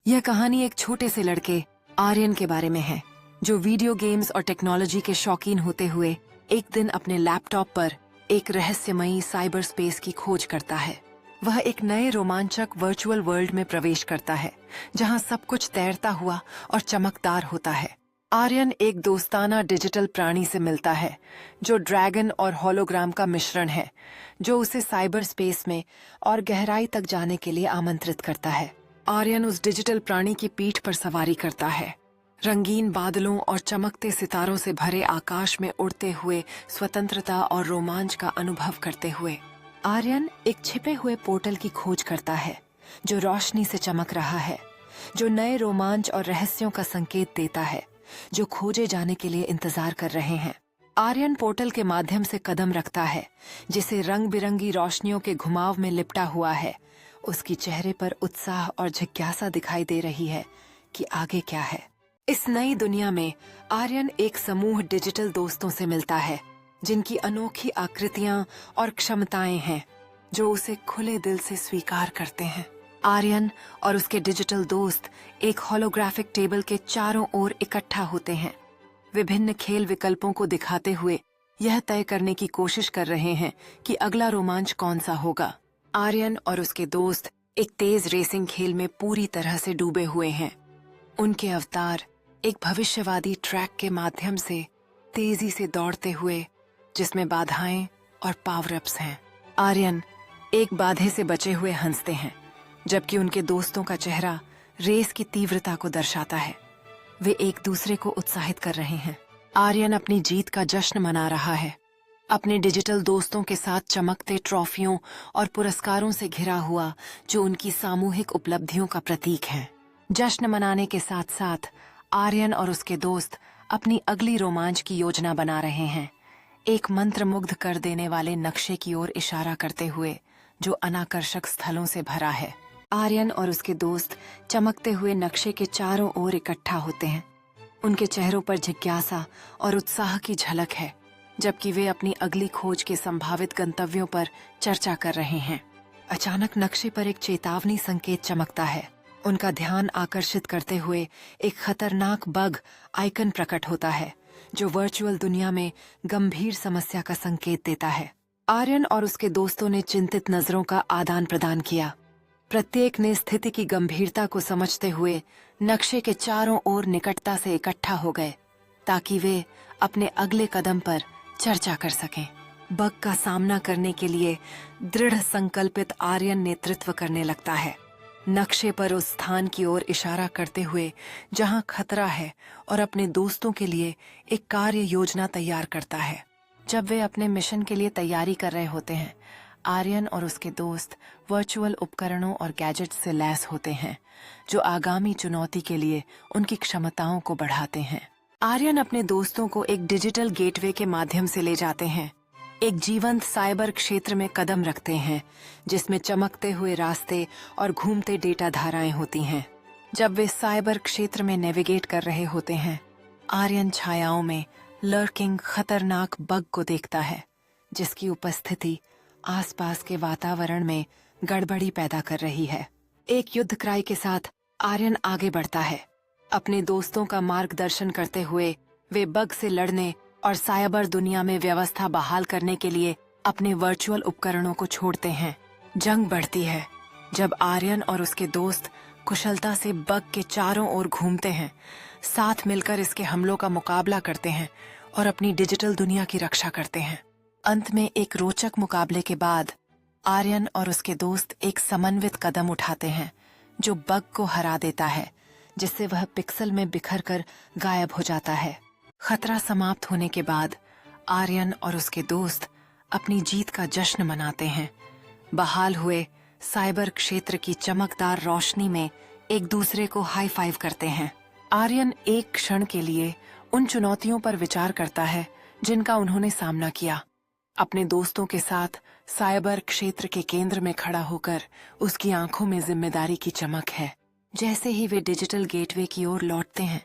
यह कहानी एक छोटे से लड़के आर्यन के बारे में है, जो वीडियो गेम्स और टेक्नोलॉजी के शौकीन होते हुए एक दिन अपने लैपटॉप पर एक रहस्यमयी साइबर स्पेस की खोज करता है। वह एक नए रोमांचक वर्चुअल वर्ल्ड में प्रवेश करता है, जहां सब कुछ तैरता हुआ और चमकदार होता है। आर्यन एक दोस्ताना डिजिटल प्राणी से मिलता है, जो ड्रैगन और होलोग्राम का मिश्रण है, जो उसे साइबर स्पेस में और गहराई तक जाने के लिए आमंत्रित करता है। आर्यन उस डिजिटल प्राणी की पीठ पर सवारी करता है, रंगीन बादलों और चमकते सितारों से भरे आकाश में उड़ते हुए स्वतंत्रता और रोमांच का अनुभव करते हुए। आर्यन एक छिपे हुए पोर्टल की खोज करता है, जो रोशनी से चमक रहा है, जो नए रोमांच और रहस्यों का संकेत देता है, जो खोजे जाने के लिए इंतजार कर रहे हैं। आर्यन पोर्टल के माध्यम से कदम रखता है, जिसे रंग बिरंगी रोशनियों के घुमाव में लिपटा हुआ है। उसकी चेहरे पर उत्साह और जिज्ञासा दिखाई दे रही है कि आगे क्या है। इस नई दुनिया में आर्यन एक समूह डिजिटल दोस्तों से मिलता है, जिनकी अनोखी आकृतियां और क्षमताएं हैं, जो उसे खुले दिल से स्वीकार करते हैं। आर्यन और उसके डिजिटल दोस्त एक होलोग्राफिक टेबल के चारों ओर इकट्ठा होते हैं, विभिन्न खेल विकल्पों को दिखाते हुए यह तय करने की कोशिश कर रहे हैं कि अगला रोमांच कौन सा होगा। आर्यन और उसके दोस्त एक तेज रेसिंग खेल में पूरी तरह से डूबे हुए हैं। उनके अवतार एक भविष्यवादी ट्रैक के माध्यम से तेजी से दौड़ते हुए, जिसमें बाधाएं और पावर अप्स हैं। आर्यन एक बाधे से बचे हुए हंसते हैं, जबकि उनके दोस्तों का चेहरा रेस की तीव्रता को दर्शाता है। वे एक दूसरे को उत्साहित कर रहे हैं। आर्यन अपनी जीत का जश्न मना रहा है, अपने डिजिटल दोस्तों के साथ चमकते ट्रॉफियों और पुरस्कारों से घिरा हुआ, जो उनकी सामूहिक उपलब्धियों का प्रतीक है। जश्न मनाने के साथ साथ आर्यन और उसके दोस्त अपनी अगली रोमांच की योजना बना रहे हैं, एक मंत्रमुग्ध कर देने वाले नक्शे की ओर इशारा करते हुए, जो अनाकर्षक स्थलों से भरा है। आर्यन और उसके दोस्त चमकते हुए नक्शे के चारों ओर इकट्ठा होते हैं। उनके चेहरों पर जिज्ञासा और उत्साह की झलक है, जबकि वे अपनी अगली खोज के संभावित गंतव्यों पर चर्चा कर रहे हैं। अचानक नक्शे पर एक चेतावनी संकेत चमकता है। उनका ध्यान आकर्षित करते हुए एक खतरनाक बग आइकन प्रकट होता है, जो वर्चुअल दुनिया में गंभीर समस्या का संकेत देता है। आर्यन और उसके दोस्तों ने चिंतित नजरों का आदान प्रदान किया। प्रत्येक ने स्थिति की गंभीरता को समझते हुए नक्शे के चारों ओर निकटता से इकट्ठा हो गए, ताकि वे अपने अगले कदम पर चर्चा कर सकें। बग का सामना करने के लिए दृढ़ संकल्पित आर्यन नेतृत्व करने लगता है, नक्शे पर उस स्थान की ओर इशारा करते हुए जहां खतरा है, और अपने दोस्तों के लिए एक कार्य योजना तैयार करता है। जब वे अपने मिशन के लिए तैयारी कर रहे होते हैं, आर्यन और उसके दोस्त वर्चुअल उपकरणों और गैजेट्स से लैस होते हैं, जो आगामी चुनौती के लिए उनकी क्षमताओं को बढ़ाते हैं। आर्यन अपने दोस्तों को एक डिजिटल गेटवे के माध्यम से ले जाते हैं, एक जीवंत साइबर क्षेत्र में कदम रखते हैं, जिसमें चमकते हुए रास्ते और घूमते डेटा धाराएं होती हैं। जब वे साइबर क्षेत्र में नेविगेट कर रहे होते हैं, आर्यन छायाओं में लर्किंग खतरनाक बग को देखता है, जिसकी उपस्थिति आसपास के वातावरण में गड़बड़ी पैदा कर रही है। एक युद्ध क्राई के साथ आर्यन आगे बढ़ता है, अपने दोस्तों का मार्गदर्शन करते हुए। वे बग से लड़ने और साइबर दुनिया में व्यवस्था बहाल करने के लिए अपने वर्चुअल उपकरणों को छोड़ते हैं। जंग बढ़ती है जब आर्यन और उसके दोस्त कुशलता से बग के चारों ओर घूमते हैं, साथ मिलकर इसके हमलों का मुकाबला करते हैं और अपनी डिजिटल दुनिया की रक्षा करते हैं। अंत में एक रोचक मुकाबले के बाद आर्यन और उसके दोस्त एक समन्वित कदम उठाते हैं, जो बग को हरा देता है, जिससे वह पिक्सल में बिखर कर गायब हो जाता है। खतरा समाप्त होने के बाद आर्यन और उसके दोस्त अपनी जीत का जश्न मनाते हैं, बहाल हुए साइबर क्षेत्र की चमकदार रोशनी में एक दूसरे को हाई फाइव करते हैं। आर्यन एक क्षण के लिए उन चुनौतियों पर विचार करता है जिनका उन्होंने सामना किया। अपने दोस्तों के साथ साइबर क्षेत्र के केंद्र में खड़ा होकर उसकी आंखों में जिम्मेदारी की चमक है। जैसे ही वे डिजिटल गेटवे की ओर लौटते हैं,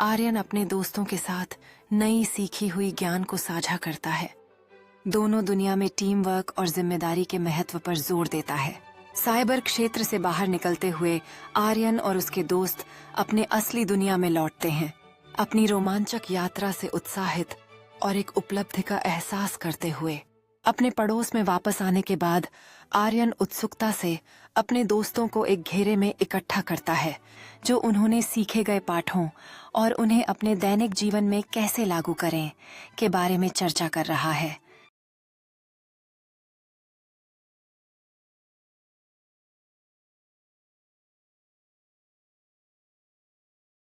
आर्यन अपने दोस्तों के साथ नई सीखी हुई ज्ञान को साझा करता है। दोनों दुनिया में टीम वर्क और जिम्मेदारी के महत्व पर जोर देता है। साइबर क्षेत्र से बाहर निकलते हुए आर्यन और उसके दोस्त अपने असली दुनिया में लौटते हैं, अपनी रोमांचक यात्रा से उत्साहित और एक उपलब्धि का एहसास करते हुए। अपने पड़ोस में वापस आने के बाद आर्यन उत्सुकता से अपने दोस्तों को एक घेरे में इकट्ठा करता है, जो उन्होंने सीखे गए पाठों और उन्हें अपने दैनिक जीवन में कैसे लागू करें के बारे में चर्चा कर रहा है।